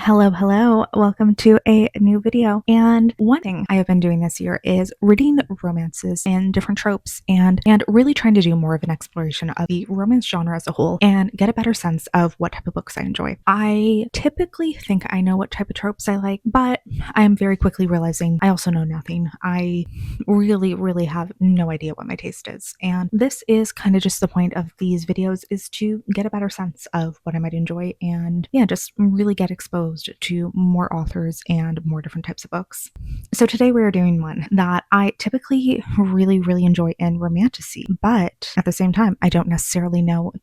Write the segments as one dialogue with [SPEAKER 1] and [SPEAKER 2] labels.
[SPEAKER 1] Hello. Welcome to a new video. And one thing I have been doing this year is reading romances and different tropes and really trying to do more of an exploration of the romance genre as a whole and get a better sense of what type of books I enjoy. I typically think I know what type of tropes I like, but I'm very quickly realizing I also know nothing. I really have no idea what my taste is. And this is kind of just the point of these videos, is to get a better sense of what I might enjoy and just really get exposed to more authors and more different types of books. So today we are doing one that I typically really enjoy in romantasy, but at the same time, I don't necessarily know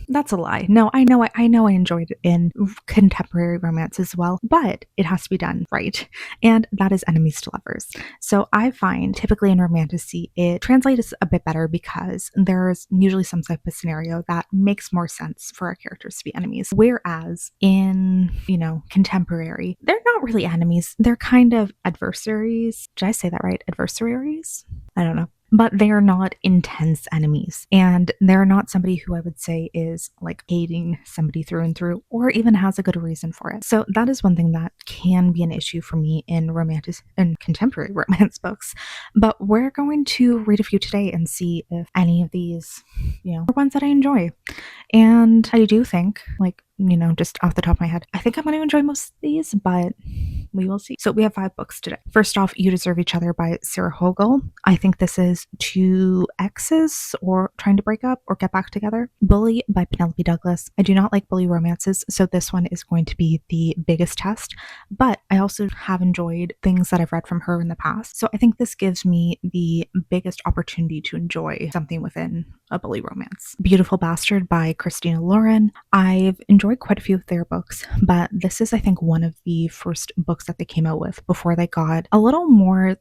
[SPEAKER 1] that's a lie. No, I know I enjoyed it in contemporary romance as well, but it has to be done right. And that is enemies to lovers. So I find typically in romantasy, it translates a bit better because there's usually some type of scenario that makes more sense for our characters to be enemies. Whereas in contemporary, they're not really enemies. They're kind of adversaries. Did I say that right? Adversaries? I don't know. But they are not intense enemies. And they're not somebody who I would say is like hating somebody through and through, or even has a good reason for it. So that is one thing that can be an issue for me in contemporary romance books. But we're going to read a few today and see if any of these, are ones that I enjoy. And I do think, just off the top of my head, I think I'm going to enjoy most of these, but we will see. So we have 5 books today. First off, You Deserve Each Other by Sarah Hogel. I think this is 2 exes or trying to break up or get back together. Bully by Penelope Douglas. I do not like bully romances, so this one is going to be the biggest test, but I also have enjoyed things that I've read from her in the past. So I think this gives me the biggest opportunity to enjoy something within a bully romance. Beautiful Bastard by Christina Lauren. I've enjoyed quite a few of their books, but this is, I think, one of the first books that they came out with before they got a little more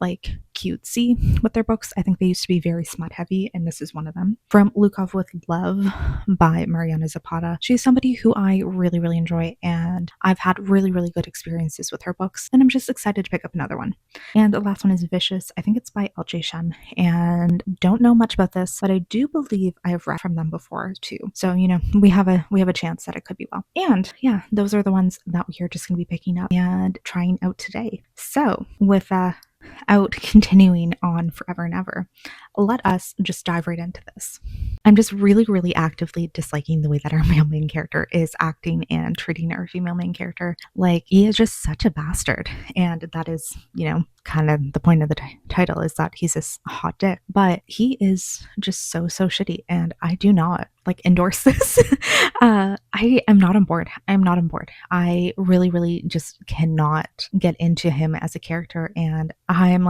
[SPEAKER 1] cutesy with their books. I think they used to be very smut heavy, and this is one of them. From Lukov with Love by Mariana Zapata. She's somebody who I really enjoy, and I've had really good experiences with her books, and I'm just excited to pick up another one. And the last one is Vicious. I think it's by LJ Shen, and don't know much about this, but I do believe I have read from them before too. So, we have a chance that it could be well. And yeah, those are the ones that we are just going to be picking up and trying out today. So without continuing on forever and ever, let us just dive right into this. I'm just really actively disliking the way that our male main character is acting and treating our female main character. He is just such a bastard. And that is, kind of the point of the title, is that he's this hot dick. But he is just so shitty. And I do not endorse this. I am not on board. I really just cannot get into him as a character. And I'm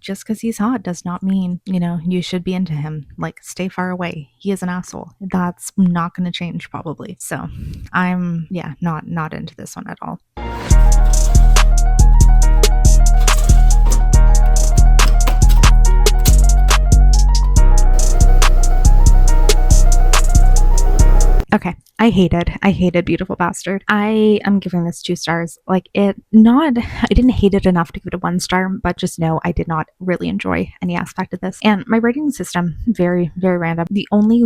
[SPEAKER 1] just because he's hot does not mean, you should be into him. Stay far away. He is an asshole. That's not going to change probably. So I'm, not into this one at all. Okay, I hated Beautiful Bastard. I am giving this 2 stars. I didn't hate it enough to give it a 1 star, but just know I did not really enjoy any aspect of this. And my rating system, very random. The only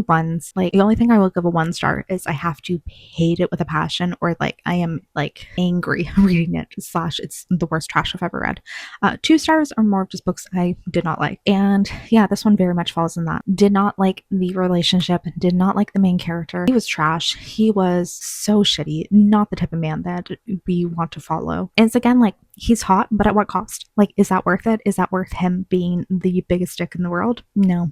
[SPEAKER 1] thing I will give a 1 star is I have to hate it with a passion, or I am angry reading it, / it's the worst trash I've ever read. 2 stars are more of just books I did not like. And yeah, this one very much falls in that. Did not like the relationship, did not like the main character. He was trash. He was so shitty. Not the type of man that we want to follow. And it's again, he's hot, but at what cost? Is that worth it? Is that worth him being the biggest dick in the world? No.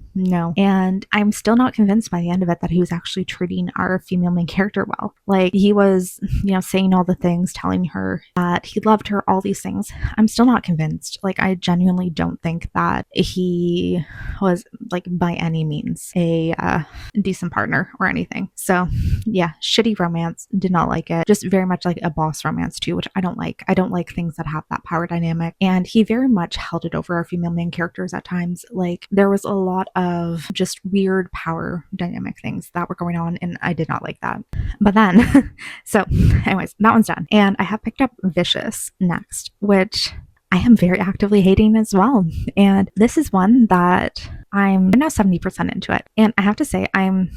[SPEAKER 1] And I'm still not convinced by the end of it that he was actually treating our female main character well. He was, saying all the things, telling her that he loved her, all these things. I'm still not convinced. I genuinely don't think that he was by any means a decent partner or anything. So yeah, shitty romance. Did not like it. Just very much like a boss romance too, which I don't like. I don't like things that have that power dynamic. And he very much held it over our female main characters at times. There was a lot of just weird power dynamic things that were going on, and I did not like that. But then, so anyways, that one's done. And I have picked up Vicious next, which I am very actively hating as well. And this is one that I'm now 70% into it. And I have to say, I'm,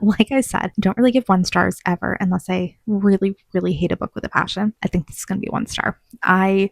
[SPEAKER 1] like I said, don't really give 1 stars ever unless I really, really hate a book with a passion. I think this is going to be 1 star. I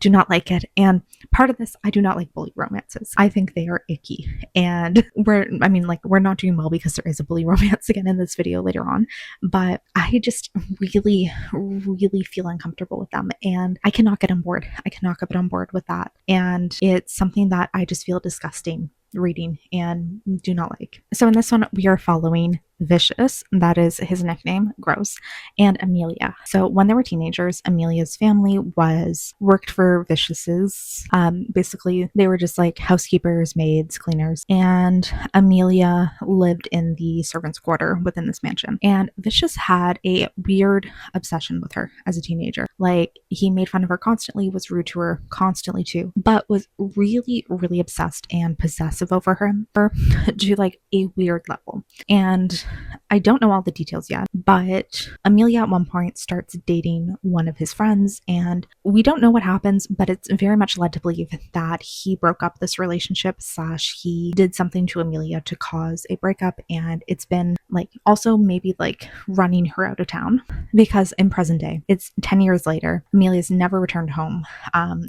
[SPEAKER 1] do not like it. And part of this, I do not like bully romances. I think they are icky. And we're not doing well because there is a bully romance again in this video later on. But I just really, really feel uncomfortable with them. And I cannot get on board. I cannot get on board with that. And it's something that I just feel disgusting reading and do not like. So in this one, we are following Vicious, that is his nickname, gross, and Amelia. So when they were teenagers, Amelia's family worked for Vicious's. Basically, they were just like housekeepers, maids, cleaners, and Amelia lived in the servants' quarter within this mansion. And Vicious had a weird obsession with her as a teenager. Like, he made fun of her constantly, was rude to her constantly too, but was really, really obsessed and possessive over her to like a weird level. And I don't know all the details yet, but Amelia at one point starts dating one of his friends, and we don't know what happens, but it's very much led to believe that he broke up this relationship / he did something to Amelia to cause a breakup, and it's been like also maybe like running her out of town, because in present day, it's 10 years later, Amelia's never returned home.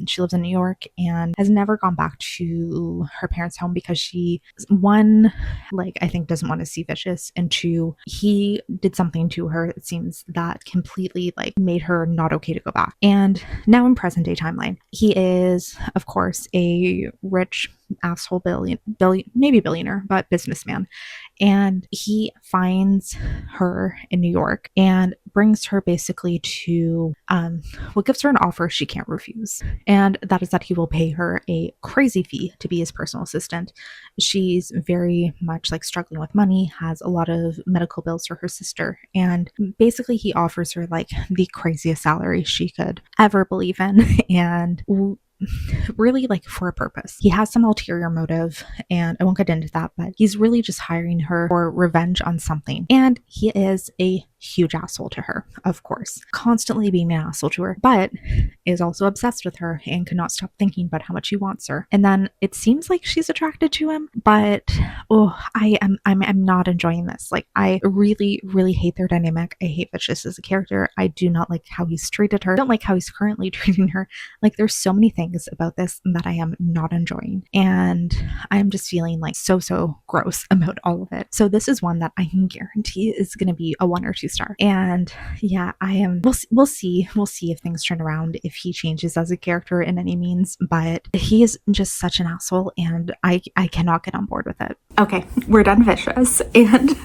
[SPEAKER 1] She lives in New York and has never gone back to her parents' home because she, one, like I think doesn't want to see Vicious, and 2, he did something to her, it seems, that completely like made her not okay to go back. And now in present day timeline, he is of course a rich asshole maybe billionaire, but businessman. And he finds her in New York and brings her basically to, gives her an offer she can't refuse. And that is that he will pay her a crazy fee to be his personal assistant. She's very much like struggling with money, has a lot of medical bills for her sister. And basically he offers her like the craziest salary she could ever believe in. And really like for a purpose. He has some ulterior motive, and I won't get into that, but he's really just hiring her for revenge on something. And he is a huge asshole to her, of course, constantly being an asshole to her, but is also obsessed with her and cannot stop thinking about how much he wants her. And then it seems like she's attracted to him, but I'm not enjoying this. Like, I really, really hate their dynamic. I hate Vicious as a character. I do not like how he's treated her. I don't like how he's currently treating her. Like, there's so many things about this that I am not enjoying, and I'm just feeling like so gross about all of it. So this is one that I can guarantee is going to be a 1 or 2 star. And yeah, I am, we'll see if things turn around, if he changes as a character in any means, but he is just such an asshole, and I cannot get on board with it. Okay, we're done Vicious, and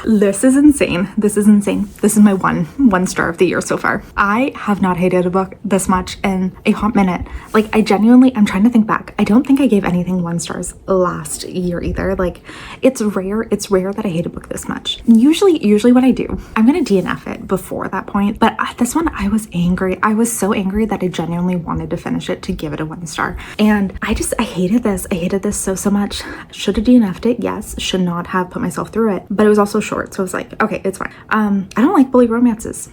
[SPEAKER 1] this is insane. This is my 1 star of the year so far. I have not hated a book this much in a hot minute. Like, I'm trying to think back. I don't think I gave anything 1 stars last year either. Like, it's rare that I hate a book this much. Usually what I do, I'm gonna DNF it before that point, but this one I was angry. I was so angry that I genuinely wanted to finish it to give it a 1 star. And I hated this. I hated this so much. Should have DNF'd it, yes. Should not have put myself through it, but it was also short, so I was like, okay, it's fine. I don't like bully romances,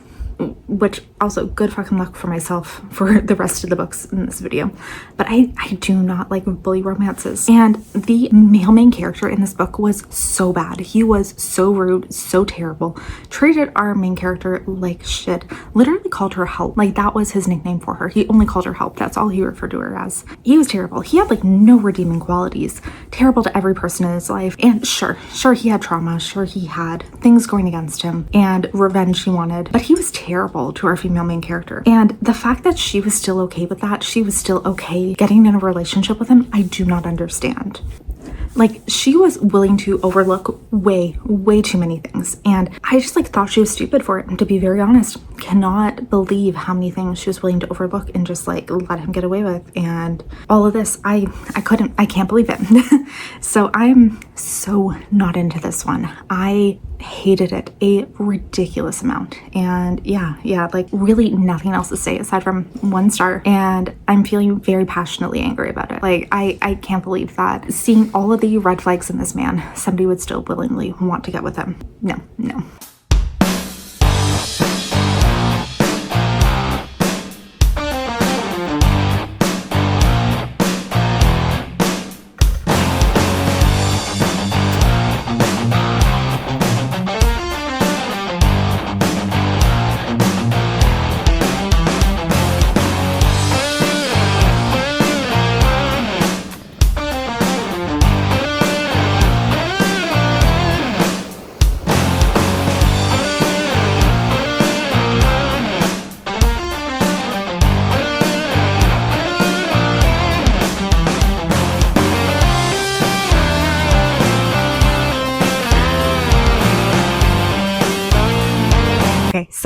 [SPEAKER 1] which also good fucking luck for myself for the rest of the books in this video, but I do not like bully romances. And the male main character in this book was so bad. He was so rude, so terrible, treated our main character like shit, literally called her help. Like, that was his nickname for her. He only called her help. That's all he referred to her as. He was terrible. He had like no redeeming qualities, terrible to every person in his life. And sure he had trauma, sure he had things going against him and revenge he wanted, but he was terrible to our female main character. And the fact that she was still okay with that, she was still okay getting in a relationship with him, I do not understand. Like, she was willing to overlook way too many things, and I just like thought she was stupid for it. And to be very honest, cannot believe how many things she was willing to overlook and just like let him get away with. And all of this, I can't believe it. So I'm so not into this one. I hated it a ridiculous amount. And yeah, like really nothing else to say aside from 1 star. And I'm feeling very passionately angry about it. Like, I can't believe that seeing all of the red flags in this man, somebody would still willingly want to get with him. No.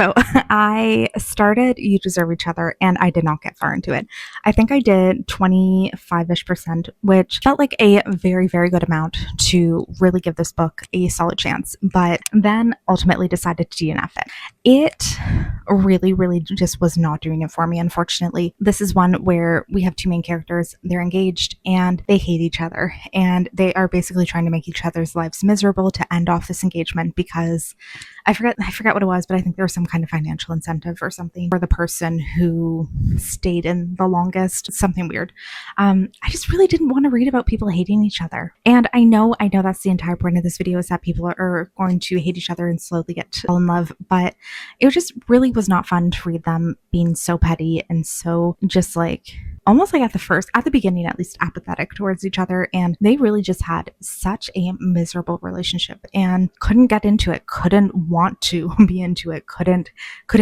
[SPEAKER 1] So I started You Deserve Each Other and I did not get far into it. I think I did 25-ish%, which felt like a very, very good amount to really give this book a solid chance, but then ultimately decided to DNF it. It really, really just was not doing it for me, unfortunately. This is one where we have two main characters, they're engaged and they hate each other, and they are basically trying to make each other's lives miserable to end off this engagement because I forget what it was, but I think there was some kind of financial incentive or something for the person who stayed in the longest. Something weird. I just really didn't want to read about people hating each other. And I know that's the entire point of this video, is that people are going to hate each other and slowly get to fall in love, but it just really was not fun to read them being so petty and so just like almost like at the beginning at least, apathetic towards each other. And they really just had such a miserable relationship and couldn't get into it, couldn't want to be into it, couldn't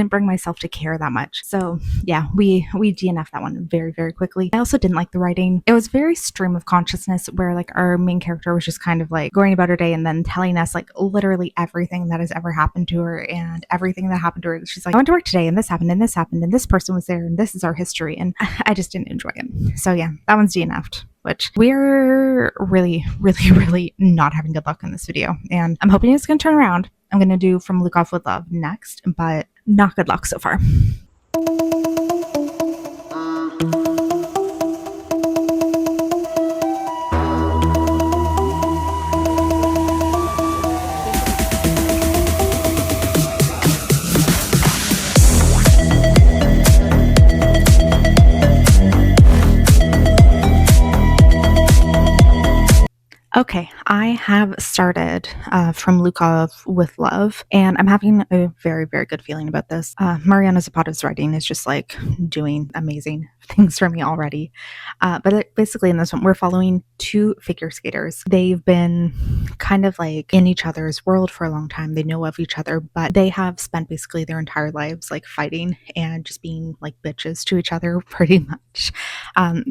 [SPEAKER 1] bring myself to care that much. So yeah, we DNF that one very, very quickly. I also didn't like the writing. It was very stream of consciousness, where like our main character was just kind of like going about her day and then telling us like literally everything that has ever happened to her, and everything that happened to her. She's like, I went to work today and this happened and this happened and this person was there and this is our history. And I just didn't enjoy it. So yeah, that one's DNF'd, which we're really, really, really not having good luck in this video. And I'm hoping it's going to turn around. I'm going to do From Lukov with Love next, but not good luck so far. Okay, I have started From Lukov with Love, and I'm having a very, very good feeling about this. Mariana Zapata's writing is just like doing amazing things for me already. But basically in this one, we're following two figure skaters. They've been kind of like in each other's world for a long time. They know of each other, but they have spent basically their entire lives like fighting and just being like bitches to each other pretty much.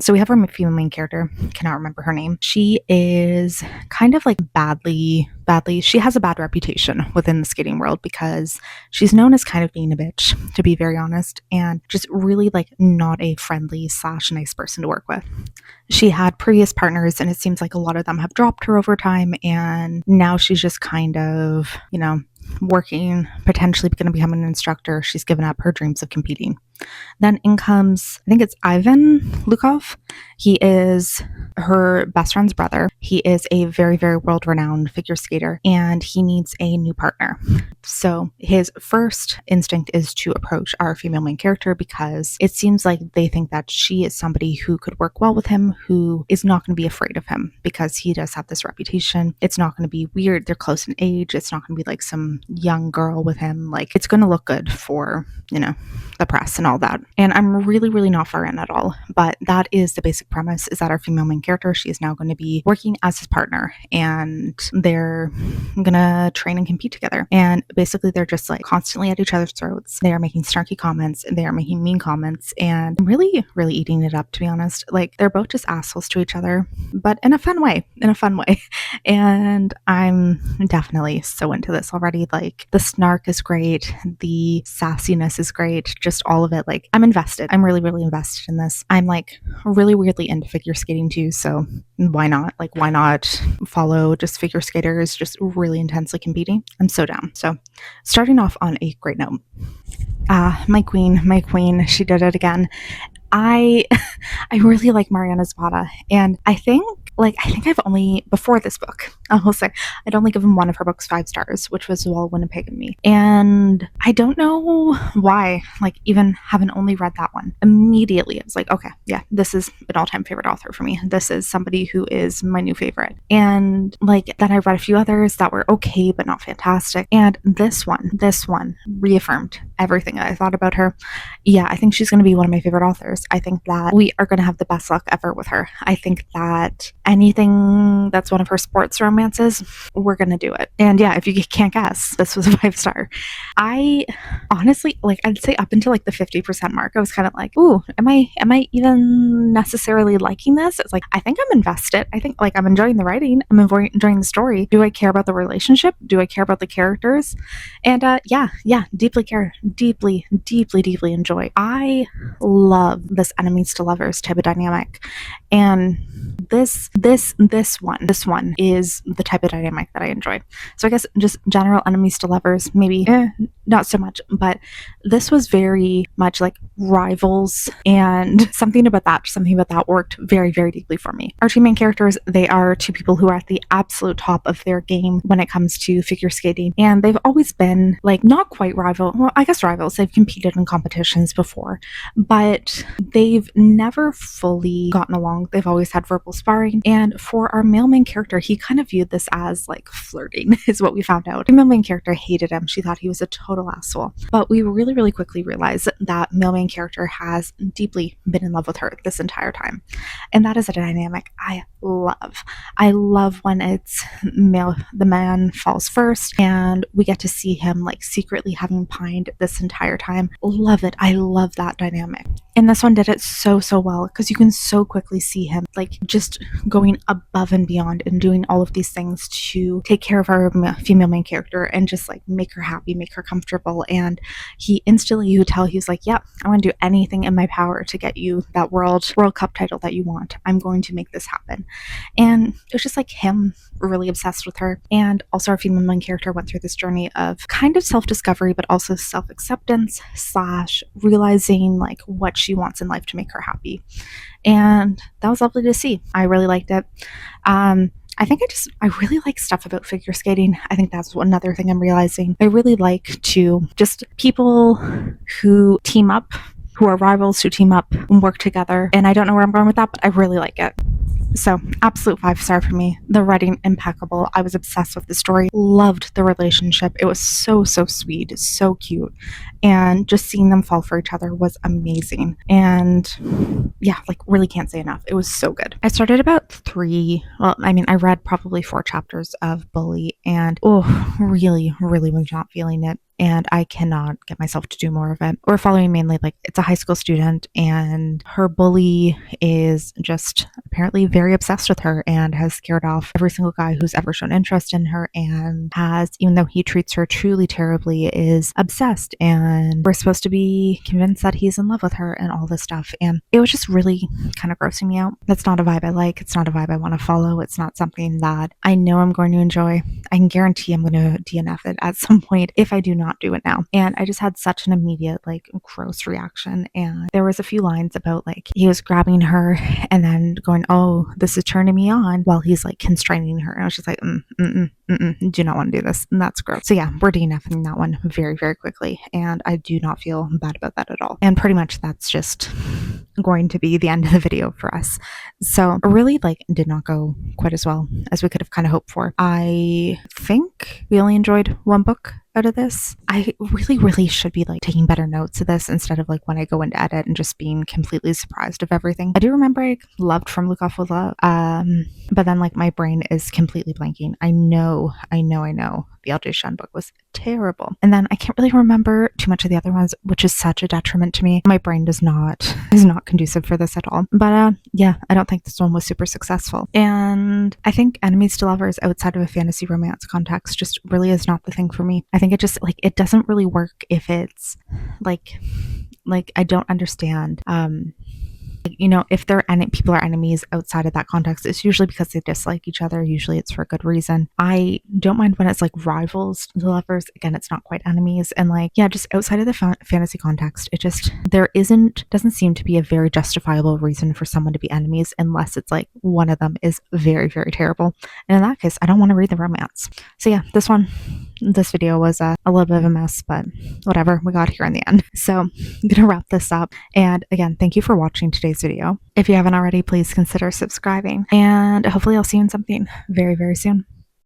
[SPEAKER 1] So we have our female main character, cannot remember her name. She is kind of like badly, she has a bad reputation within the skating world because she's known as kind of being a bitch, to be very honest, and just really like not a friendly / nice person to work with. She had previous partners and it seems like a lot of them have dropped her over time, and now she's just kind of, working, potentially going to become an instructor. She's given up her dreams of competing. Then in comes, I think it's Ivan Lukov. He is her best friend's brother. He is a very, very world-renowned figure skater, and he needs a new partner. So his first instinct is to approach our female main character because it seems like they think that she is somebody who could work well with him, who is not going to be afraid of him because he does have this reputation. It's not going to be weird. They're close in age. It's not going to be like some young girl with him. Like, it's going to look good for, the press and all that. And I'm really, really not far in at all. But that is the basic premise, is that our female main character, she is now going to be working as his partner, and they're going to train and compete together. And basically they're just like constantly at each other's throats. They are making snarky comments and they are making mean comments, and I'm really, really eating it up, to be honest. Like, they're both just assholes to each other, but in a fun way. And I'm definitely so into this already. Like, the snark is great. The sassiness is great. Just all of it. Like, I'm invested. I'm really, really invested in this. I'm like really weirdly into figure skating too. So why not? Like, why not follow just figure skaters just really intensely competing? I'm so down. So starting off on a great note. My queen, she did it again. I really like Mariana Zapata, and I think I've only, before this book, I will say, I'd only given one of her books 5 stars, which was Well, Winnipeg and Me. And I don't know why, even having only read that one, immediately I was like, okay, yeah, this is an all-time favorite author for me. This is somebody who is my new favorite. And then I read a few others that were okay, but not fantastic. And this one reaffirmed everything that I thought about her. Yeah, I think she's going to be one of my favorite authors. I think that we are going to have the best luck ever with her. I think that anything that's one of her sports romance romances, we're gonna do it. And yeah, if you can't guess, this was a 5-star. I honestly, like, I'd say up until like the 50% mark, I was kind of like, ooh, am I even necessarily liking this? It's like, I think I'm invested. I think like I'm enjoying the writing. I'm enjoying the story. Do I care about the relationship? Do I care about the characters? And yeah, deeply care, deeply enjoy. I love this enemies to lovers type of dynamic. And this one is the type of dynamic that I enjoy. So I guess just general enemies to lovers, maybe not so much, but this was very much like rivals, and something about that worked very deeply for me. Our two main characters, they are two people who are at the absolute top of their game when it comes to figure skating, and they've always been like not quite rivals. They've competed in competitions before, but they've never fully gotten along. They've always had verbal sparring, and for our male main character, he kind of viewed this as like flirting is what we found out. The male main character hated him. She thought he was a total asshole, but we really quickly realized that male main character has deeply been in love with her this entire time, and that is a dynamic I love when it's the man falls first and we get to see him like secretly having pined this entire time. Love it. I love that dynamic. And this one did it so well, because you can so quickly see him like just going above and beyond and doing all of these things to take care of our female main character and just like make her happy, make her comfortable. And he instantly, you could tell he was like, yeah, I'm going to do anything in my power to get you that World Cup title that you want. I'm going to make this happen. And it was just like him really obsessed with her. And also our female main character went through this journey of kind of self-discovery, but also self-acceptance / realizing like what she wants in life to make her happy. And that was lovely to see. I really liked it. I think I really like stuff about figure skating. I think that's another thing I'm realizing. I really like to just people who team up, who are rivals, who team up and work together. And I don't know where I'm going with that, but I really like it. So absolute 5-star for me. The writing impeccable. I was obsessed with the story. Loved the relationship. It was so sweet, so cute, and just seeing them fall for each other was amazing. And yeah, like really can't say enough. It was so good. I started about I read probably 4 chapters of Bully, and really was not feeling it. And I cannot get myself to do more of it. We're following mainly like it's a high school student, and her bully is just apparently very obsessed with her and has scared off every single guy who's ever shown interest in her, and has, even though he treats her truly terribly, is obsessed, and we're supposed to be convinced that he's in love with her and all this stuff. And it was just really kind of grossing me out. That's not a vibe I like. It's not a vibe I want to follow. It's not something that I know I'm going to enjoy. I can guarantee I'm going to DNF it at some point if I do not do it now. And I just had such an immediate like gross reaction. And there was a few lines about like he was grabbing her and then going, oh, this is turning me on, while he's like constraining her. And I was just like, do not want to do this. And that's gross. So yeah, we're DNFing that one very quickly. And I do not feel bad about that at all. And pretty much that's just going to be the end of the video for us. So really like did not go quite as well as we could have kind of hoped for. I think we only enjoyed one book out of this. I really should be like taking better notes of this instead of like when I go into edit and just being completely surprised of everything. I do remember I loved From Look Off with Love, but then like my brain is completely blanking. I know the LJ Shen book was terrible, and then I can't really remember too much of the other ones, which is such a detriment to me. My brain is not conducive for this at all. But yeah, I don't think this one was super successful, and I think enemies to lovers outside of a fantasy romance context just really is not the thing for me. I think it just like it doesn't really work if it's like I don't understand if people are enemies outside of that context, it's usually because they dislike each other. Usually it's for a good reason. I don't mind when it's like rivals to lovers. Again, it's not quite enemies. And like, yeah, just outside of the fantasy context, doesn't seem to be a very justifiable reason for someone to be enemies unless it's like one of them is very terrible. And in that case, I don't want to read the romance. So yeah, this video was a little bit of a mess, but whatever, we got here in the end. So I'm gonna wrap this up. And again, thank you for watching today's video. If you haven't already, please consider subscribing, and hopefully I'll see you in something very soon.